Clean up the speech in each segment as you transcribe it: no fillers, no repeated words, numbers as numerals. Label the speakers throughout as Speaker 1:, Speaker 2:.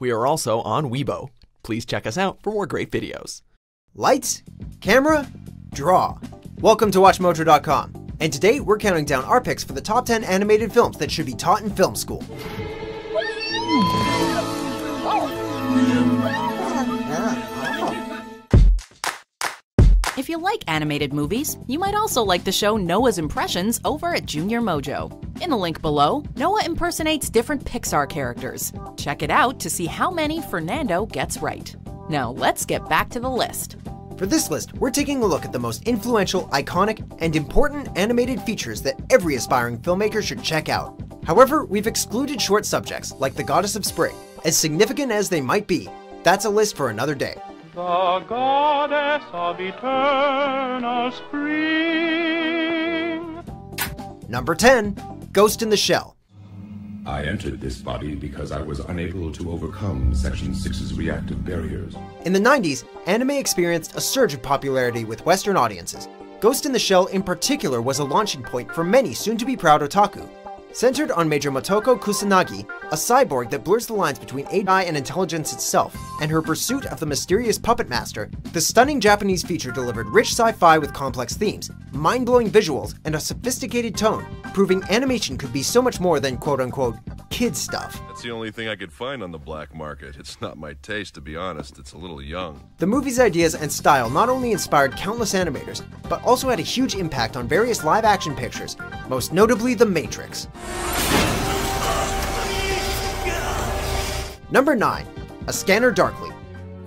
Speaker 1: We are also on Weibo. Please check us out for more great videos.
Speaker 2: Lights, camera, draw. Welcome to WatchMojo.com, and today we're counting down our picks for the top 10 animated films that should be taught in film school.
Speaker 3: If you like animated movies, you might also like the show Noah's Impressions over at Junior Mojo. In the link below, Noah impersonates different Pixar characters. Check it out to see how many Fernando gets right. Now let's get back to the list.
Speaker 2: For this list, we're taking a look at the most influential, iconic, and important animated features that every aspiring filmmaker should check out. However, we've excluded short subjects, like the Goddess of Spring. As significant as they might be, that's a list for another day.
Speaker 4: The goddess of eternal spring.
Speaker 2: Number 10, Ghost in the Shell.
Speaker 5: I entered this body because I was unable to overcome Section 6's reactive barriers.
Speaker 2: In the 90s, anime experienced a surge of popularity with Western audiences. Ghost in the Shell in particular was a launching point for many soon-to-be-proud otaku. Centered on Major Motoko Kusanagi, a cyborg that blurs the lines between AI and intelligence itself, and her pursuit of the mysterious puppet master, the stunning Japanese feature delivered rich sci-fi with complex themes, mind-blowing visuals, and a sophisticated tone, proving animation could be so much more than quote-unquote kid stuff.
Speaker 6: That's the only thing I could find on the black market. It's not my taste, to be honest. It's a little young.
Speaker 2: The movie's ideas and style not only inspired countless animators, but also had a huge impact on various live-action pictures, most notably The Matrix. Number 9, A Scanner Darkly.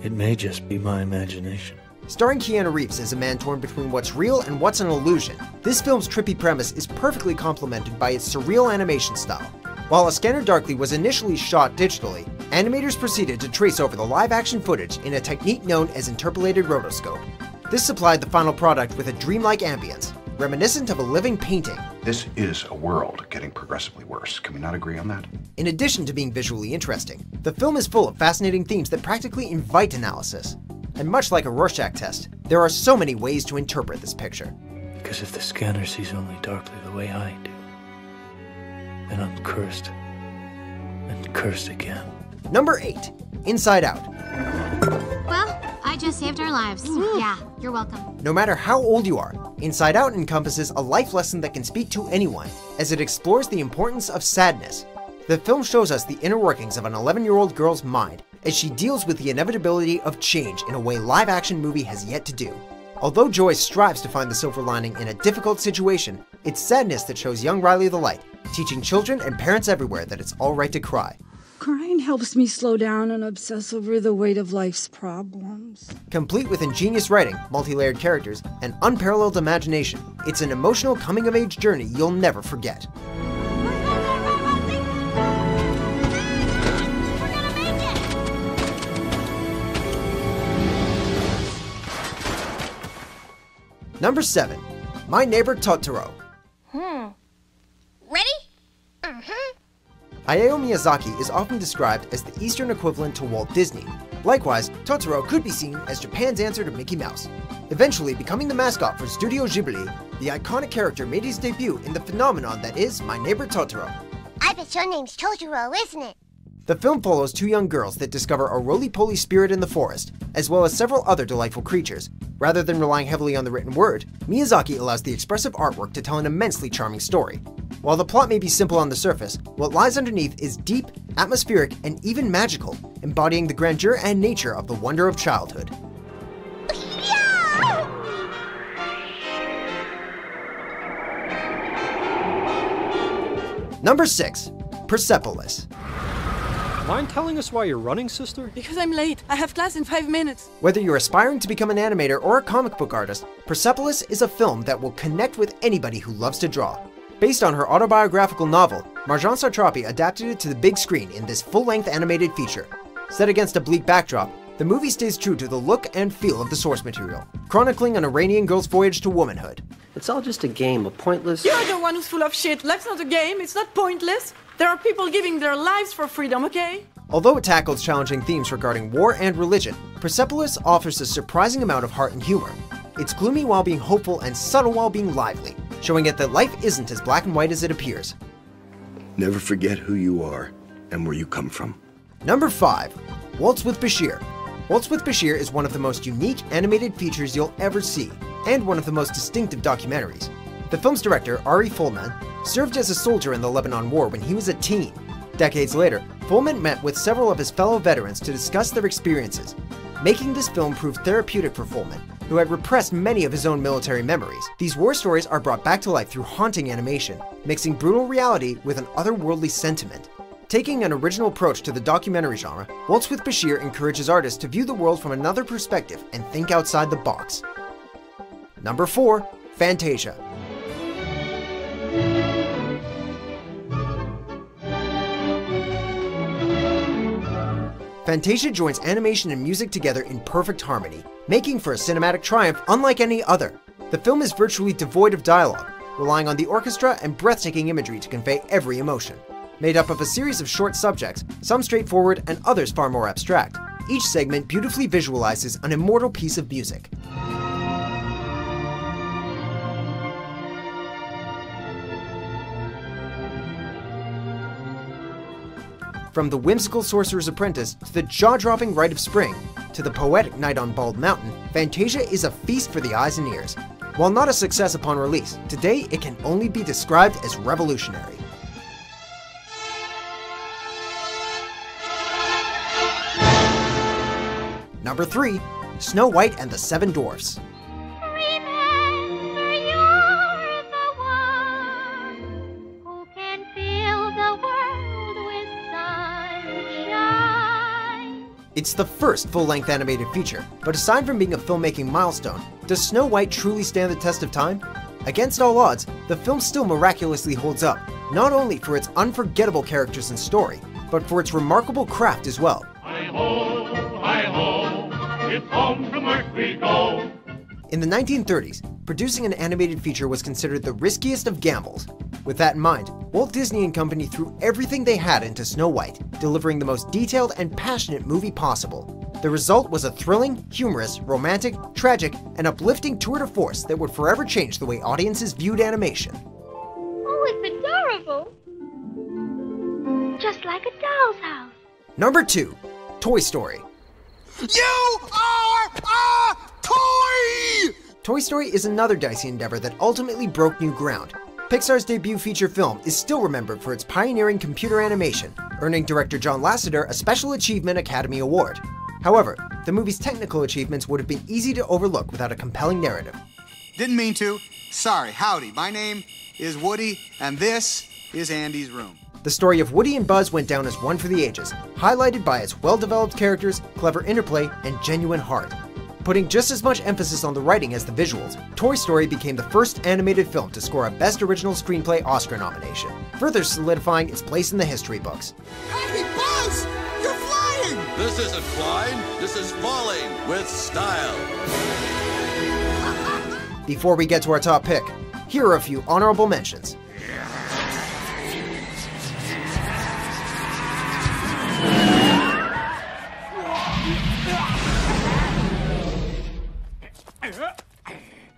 Speaker 7: It may just be my imagination.
Speaker 2: Starring Keanu Reeves as a man torn between what's real and what's an illusion, this film's trippy premise is perfectly complemented by its surreal animation style. While A Scanner Darkly was initially shot digitally, animators proceeded to trace over the live-action footage in a technique known as interpolated rotoscope. This supplied the final product with a dreamlike ambience, reminiscent of a living painting.
Speaker 8: This is a world getting progressively worse. Can we not agree on that?
Speaker 2: In addition to being visually interesting, the film is full of fascinating themes that practically invite analysis. And much like a Rorschach test, there are so many ways to interpret this picture.
Speaker 7: Because if the scanner sees only darkly the way I do, then I'm cursed. And cursed again.
Speaker 2: Number 8, Inside Out.
Speaker 9: Well, I just saved our lives. Yeah, you're welcome.
Speaker 2: No matter how old you are, Inside Out encompasses a life lesson that can speak to anyone, as it explores the importance of sadness. The film shows us the inner workings of an 11-year-old girl's mind, as she deals with the inevitability of change in a way live-action movie has yet to do. Although Joy strives to find the silver lining in a difficult situation, it's sadness that shows young Riley the light, teaching children and parents everywhere that it's alright to cry.
Speaker 10: Crying helps me slow down and obsess over the weight of life's problems. Complete
Speaker 2: with ingenious writing, multi-layered characters, and unparalleled imagination, it's an emotional coming-of-age journey you'll never forget. Number 7, My Neighbor Totoro.
Speaker 9: Ready?
Speaker 2: Hayao Miyazaki is often described as the Eastern equivalent to Walt Disney. Likewise, Totoro could be seen as Japan's answer to Mickey Mouse. Eventually becoming the mascot for Studio Ghibli, the iconic character made his debut in the phenomenon that is My Neighbor Totoro.
Speaker 9: I bet your name's Totoro, isn't it?
Speaker 2: The film follows two young girls that discover a roly-poly spirit in the forest, as well as several other delightful creatures. Rather than relying heavily on the written word, Miyazaki allows the expressive artwork to tell an immensely charming story. While the plot may be simple on the surface, what lies underneath is deep, atmospheric, and even magical, embodying the grandeur and nature of the wonder of childhood. Number 6, Persepolis.
Speaker 11: Mind telling us why you're running, sister?
Speaker 10: Because I'm late. I have class in 5 minutes.
Speaker 2: Whether you're aspiring to become an animator or a comic book artist, Persepolis is a film that will connect with anybody who loves to draw. Based on her autobiographical novel, Marjane Satrapi adapted it to the big screen in this full-length animated feature. Set against a bleak backdrop, the movie stays true to the look and feel of the source material, chronicling an Iranian girl's voyage to womanhood.
Speaker 12: It's all just a game, a pointless...
Speaker 10: You're the one who's full of shit. Life's not a game. It's not pointless. There are people giving their lives for freedom, okay?
Speaker 2: Although it tackles challenging themes regarding war and religion, Persepolis offers a surprising amount of heart and humor. It's gloomy while being hopeful and subtle while being lively, showing it that life isn't as black and white as it appears.
Speaker 8: Never forget who you are and where you come from.
Speaker 2: Number 5. Waltz with Bashir. Waltz with Bashir is one of the most unique animated features you'll ever see, and one of the most distinctive documentaries. The film's director, Ari Folman, served as a soldier in the Lebanon War when he was a teen. Decades later, Folman met with several of his fellow veterans to discuss their experiences, making this film prove therapeutic for Folman, who had repressed many of his own military memories. These war stories are brought back to life through haunting animation, mixing brutal reality with an otherworldly sentiment. Taking an original approach to the documentary genre, Waltz with Bashir encourages artists to view the world from another perspective and think outside the box. Number 4. Fantasia. Fantasia joins animation and music together in perfect harmony, making for a cinematic triumph unlike any other. The film is virtually devoid of dialogue, relying on the orchestra and breathtaking imagery to convey every emotion. Made up of a series of short subjects, some straightforward and others far more abstract, each segment beautifully visualizes an immortal piece of music. From the whimsical Sorcerer's Apprentice to the jaw-dropping Rite of Spring, to the poetic Night on Bald Mountain, Fantasia is a feast for the eyes and ears. While not a success upon release, today it can only be described as revolutionary. Number 3. Snow White and the Seven Dwarfs.
Speaker 9: Remember you're the one who can fill the world with sunshine.
Speaker 2: It's the first full-length animated feature, but aside from being a filmmaking milestone, does Snow White truly stand the test of time? Against all odds, the film still miraculously holds up, not only for its unforgettable characters and story, but for its remarkable craft as well.
Speaker 4: It's home from work we go.
Speaker 2: In the 1930s, producing an animated feature was considered the riskiest of gambles. With that in mind, Walt Disney and Company threw everything they had into Snow White, delivering the most detailed and passionate movie possible. The result was a thrilling, humorous, romantic, tragic, and uplifting tour de force that would forever change the way audiences viewed animation.
Speaker 9: Oh, it's adorable. Just like a doll's house.
Speaker 2: Number 2. Toy Story.
Speaker 13: You are a toy!
Speaker 2: Toy Story is another dicey endeavor that ultimately broke new ground. Pixar's debut feature film is still remembered for its pioneering computer animation, earning director John Lasseter a Special Achievement Academy Award. However, the movie's technical achievements would have been easy to overlook without a compelling narrative.
Speaker 13: Didn't mean to. Sorry, howdy. My name is Woody, and this is Andy's room.
Speaker 2: The story of Woody and Buzz went down as one for the ages, highlighted by its well-developed characters, clever interplay, and genuine heart. Putting just as much emphasis on the writing as the visuals, Toy Story became the first animated film to score a Best Original Screenplay Oscar nomination, further solidifying its place in the history books.
Speaker 13: Hey, Buzz! You're flying!
Speaker 6: This isn't flying, this is falling with style.
Speaker 2: Before we get to our top pick, here are a few honorable mentions.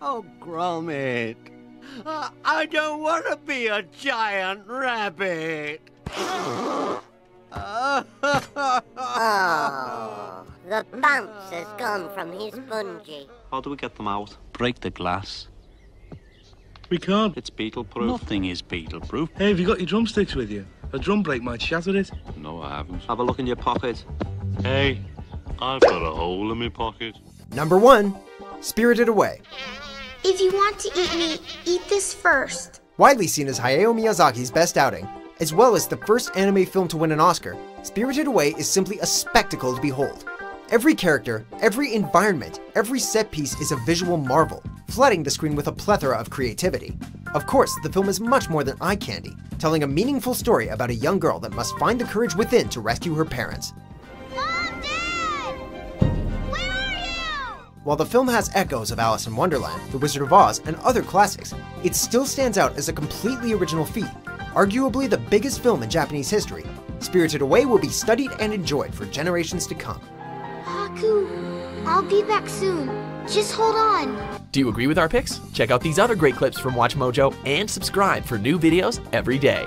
Speaker 14: Oh, Gromit. I don't want to be a giant rabbit.
Speaker 15: Oh, the bounce has gone from his bungee.
Speaker 16: How do we get them out? Break the glass.
Speaker 17: We can't.
Speaker 16: It's beetle-proof. Nothing is beetle-proof.
Speaker 17: Hey, have you got your drumsticks with you? A drum break might shatter it.
Speaker 16: No, I haven't. Have a look in your pocket.
Speaker 18: Hey, I've got a hole in my pocket.
Speaker 2: Number 1. Spirited Away.
Speaker 9: If you want to eat me, eat this first.
Speaker 2: Widely seen as Hayao Miyazaki's best outing, as well as the first anime film to win an Oscar, Spirited Away is simply a spectacle to behold. Every character, every environment, every set piece is a visual marvel, flooding the screen with a plethora of creativity. Of course, the film is much more than eye candy, telling a meaningful story about a young girl that must find the courage within to rescue her parents.
Speaker 9: Mom, Dad! Where are you?
Speaker 2: While the film has echoes of Alice in Wonderland, The Wizard of Oz, and other classics, it still stands out as a completely original feat. Arguably the biggest film in Japanese history, Spirited Away will be studied and enjoyed for generations to come.
Speaker 9: Haku, I'll be back soon. Just hold on.
Speaker 1: Do you agree with our picks? Check out these other great clips from WatchMojo and subscribe for new videos every day.